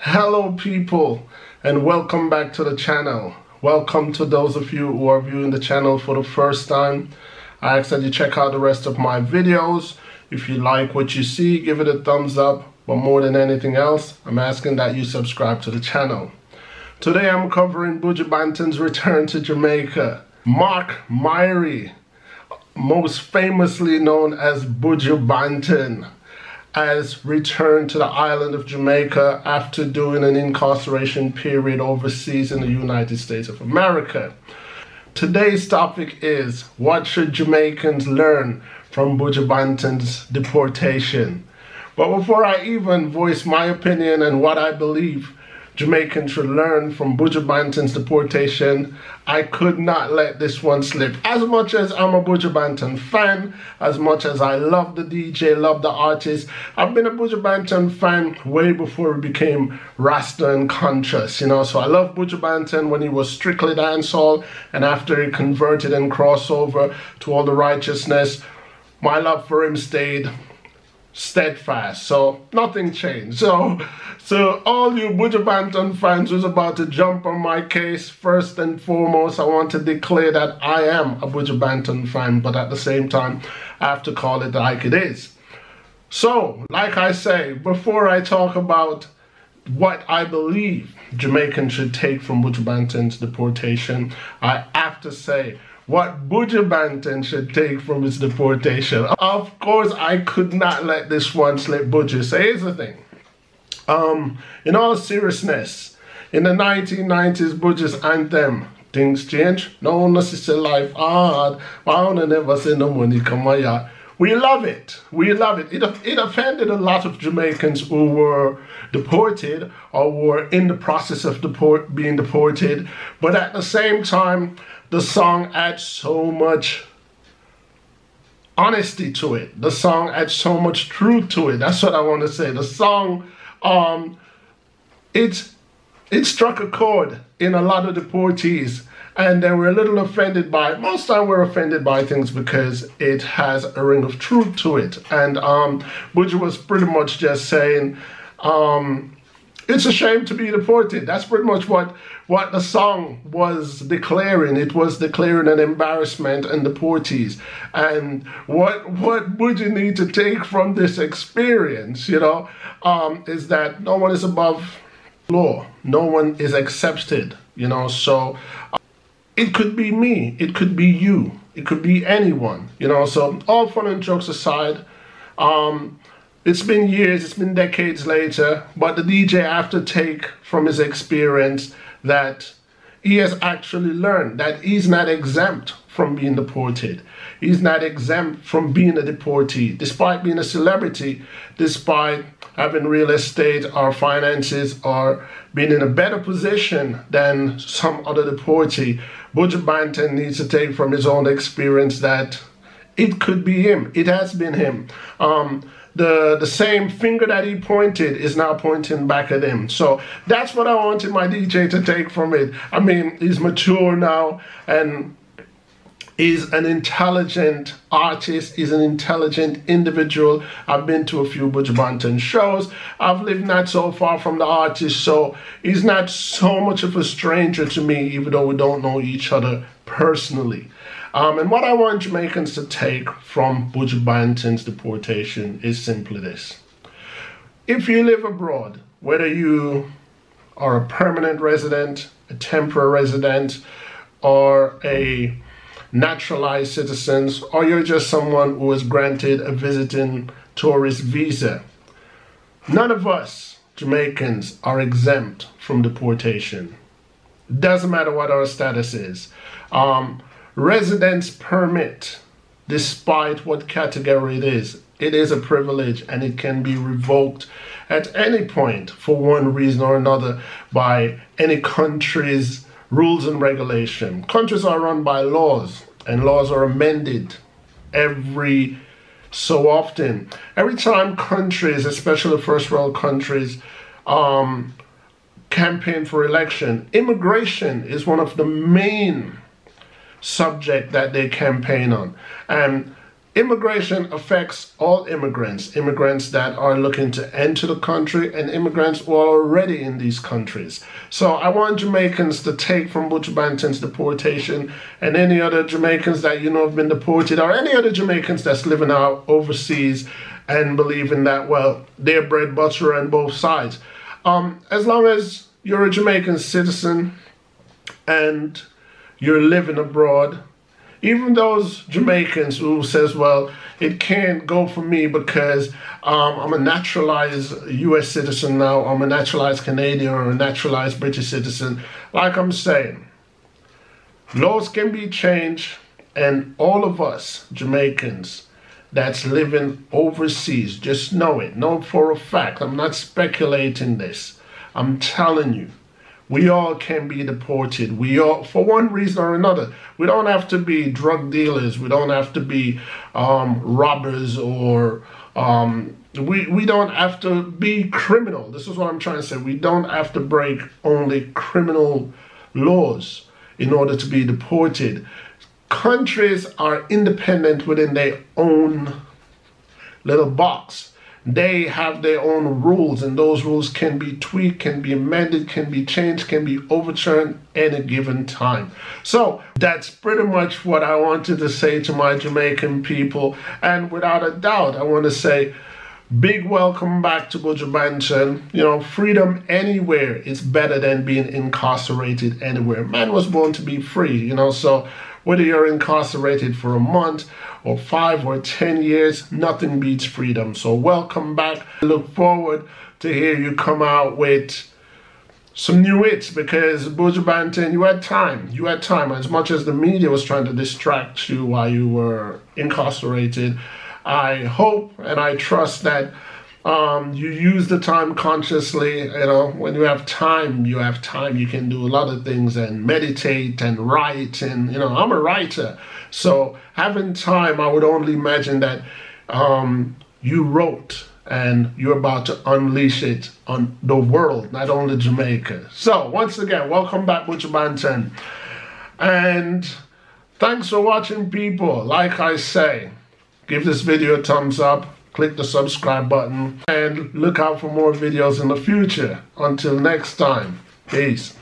Hello people, and welcome back to the channel. Welcome to those of you who are viewing the channel for the first time. I ask that you check out the rest of my videos. If you like what you see, give it a thumbs up, but more than anything else, I'm asking that you subscribe to the channel. Today I'm covering Buju Banton's return to Jamaica. Mark Myrie, most famously known as Buju Banton, has returned to the island of Jamaica after doing an incarceration period overseas in the United States of America. Today's topic is, what should Jamaicans learn from Buju Banton's deportation? But before I even voice my opinion and what I believe Jamaicans should learn from Buju Banton's deportation, I could not let this one slip. As much as I'm a Buju Banton fan, as much as I love the DJ, love the artist, I've been a Buju Banton fan way before he became Rasta and conscious, you know. So I love Buju Banton when he was strictly dancehall, and after he converted and crossed over to all the righteousness, my love for him stayed steadfast, so nothing changed. So all you Buju Banton fans who's about to jump on my case, first and foremost, I want to declare that I am a Buju Banton fan, but at the same time, I have to call it like it is. So, like I say, before I talk about what I believe Jamaicans should take from Buju Banton's deportation, I have to say what Buju Banton should take from his deportation. Of course, I could not let this one slip, Buju. So here's the thing. In all seriousness, in the 1990s, Buju's anthem, "Things Change, no one knows life hard, why don't I never see no money come out?" We love it. We love it. It offended a lot of Jamaicans who were deported or were in the process of being deported. But at the same time, the song adds so much honesty to it. The song adds so much truth to it. That's what I want to say. The song, it struck a chord in a lot of deportees, and they were a little offended by it. Most time we're offended by things because it has a ring of truth to it. And Buju was pretty much just saying, it's a shame to be deported. That's pretty much what the song was declaring. It was declaring an embarrassment and deportees. And what Buju need to take from this experience, you know, is that no one is above law. No one is accepted, you know. So it could be me, it could be you, it could be anyone, you know. So all fun and jokes aside, it's been years, it's been decades later, but the DJ have to take from his experience that he has actually learned that he's not exempt from being deported. He's not exempt from being a deportee, despite being a celebrity, despite having real estate or finances or being in a better position than some other deportee. Buju Banton needs to take from his own experience that it could be him. It has been him. The same finger that he pointed is now pointing back at him. So that's what I wanted my DJ to take from it. I mean, he's mature now, and he's an intelligent artist. He's an intelligent individual. I've been to a few Buju Banton shows. I've lived not so far from the artist, so he's not so much of a stranger to me, even though we don't know each other personally. And what I want Jamaicans to take from Buju Banton's deportation is simply this. If you live abroad, whether you are a permanent resident, a temporary resident, or a naturalized citizen, or you're just someone who was granted a visiting tourist visa, none of us Jamaicans are exempt from deportation. Doesn't matter what our status is. Residence permit, despite what category it is a privilege, and it can be revoked at any point for one reason or another by any country's rules and regulation. Countries are run by laws, and laws are amended every so often. Every time countries, especially first world countries, campaign for election, immigration is one of the main subject that they campaign on. And Immigration affects all immigrants, immigrants that are looking to enter the country and immigrants who are already in these countries. So I want Jamaicans to take from Buju Banton's deportation, and any other Jamaicans that you know have been deported, or any other Jamaicans that's living out overseas and believing that, well, they're bread butter on both sides. As long as you're a Jamaican citizen and you're living abroad, even those Jamaicans who says, well, it can't go for me because I'm a naturalized US citizen now, I'm a naturalized Canadian or a naturalized British citizen. Like I'm saying, laws can be changed, and all of us Jamaicans that's living overseas, just know it, know for a fact, I'm not speculating this, I'm telling you, we all can be deported. We all, for one reason or another. We don't have to be drug dealers. We don't have to be robbers, or we don't have to be criminal. This is what I'm trying to say. We don't have to break only criminal laws in order to be deported. Countries are independent within their own little box. They have their own rules, and those rules can be tweaked, can be amended, can be changed, can be overturned at a given time. So that's pretty much what I wanted to say to my Jamaican people. And without a doubt, I want to say big welcome back to Buju Banton. You know, freedom anywhere is better than being incarcerated anywhere. Man was born to be free, you know, so whether you're incarcerated for a month or 5 or 10 years, nothing beats freedom. So welcome back. I look forward to hear you come out with some new hits, because Buju Banton, you had time. You had time. As much as the media was trying to distract you while you were incarcerated, I hope and I trust that you use the time consciously. You know, when you have time, you can do a lot of things and meditate and write. And, you know, I'm a writer. So having time, I would only imagine that you wrote and you're about to unleash it on the world, not only Jamaica. So once again, welcome back, Buju Banton. And thanks for watching, people. Like I say, give this video a thumbs up. Click the subscribe button and look out for more videos in the future. Until next time, peace.